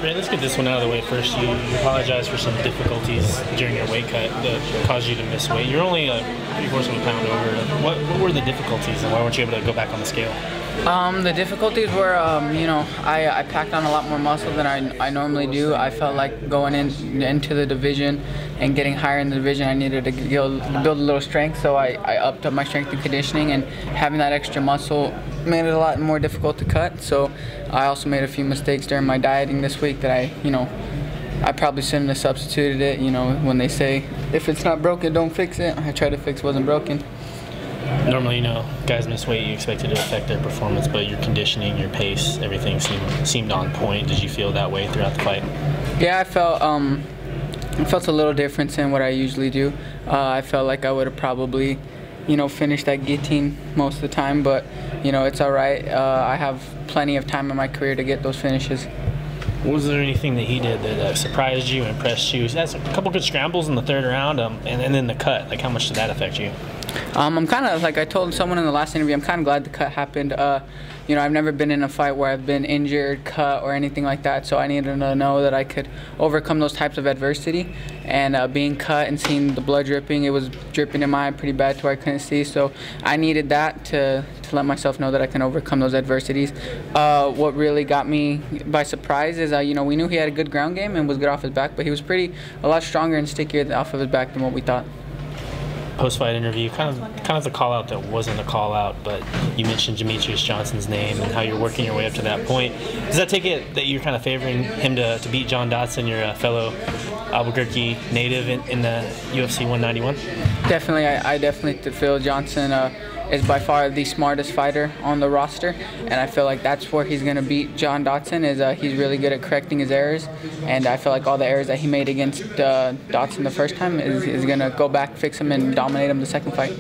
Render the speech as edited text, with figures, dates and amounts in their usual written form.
Ray, let's get this one out of the way first. You apologize for some difficulties during your weight cut that caused you to miss weight. You're only 3/4 of a pound over. What were the difficulties, and why weren't you able to go back on the scale? The difficulties were, I packed on a lot more muscle than I normally do. I felt like going into the division and getting higher in the division, I needed to build a little strength, so I upped up my strength and conditioning, and having that extra muscle made it a lot more difficult to cut. So I also made a few mistakes during my dieting this week that I probably shouldn't have substituted it. When they say, if it's not broken, don't fix it. I tried to fix what wasn't broken. Normally, guys miss weight, you expect it to affect their performance, but your conditioning, your pace, everything seemed on point. Did you feel that way throughout the fight? Yeah, I felt a little difference in what I usually do. I felt like I would have probably, finished that guillotine most of the time, but it's all right. I have plenty of time in my career to get those finishes. Was there anything that he did that surprised you, impressed you? He had a couple good scrambles in the third round, and then the cut. Like, how much did that affect you? I'm kind of, like I told someone in the last interview, I'm kind of glad the cut happened. I've never been in a fight where I've been injured, cut, or anything like that, so I needed to know that I could overcome those types of adversity. And being cut and seeing the blood dripping, it was dripping in my eye pretty bad to where I couldn't see, so I needed that to let myself know that I can overcome those adversities. What really got me by surprise is, we knew he had a good ground game and was good off his back, but he was a lot stronger and stickier off of his back than what we thought. Post-fight interview, kind of the call-out that wasn't a call-out, but you mentioned Demetrius Johnson's name and how you're working your way up to that point. Does that take it that you're kind of favoring him to beat John Dodson, your fellow Albuquerque native in the UFC 191? Definitely, I definitely feel Johnson is by far the smartest fighter on the roster, and I feel like that's where he's going to beat John Dodson. He's really good at correcting his errors, and I feel like all the errors that he made against Dodson the first time is going to go back, fix them, and dominate him the second fight.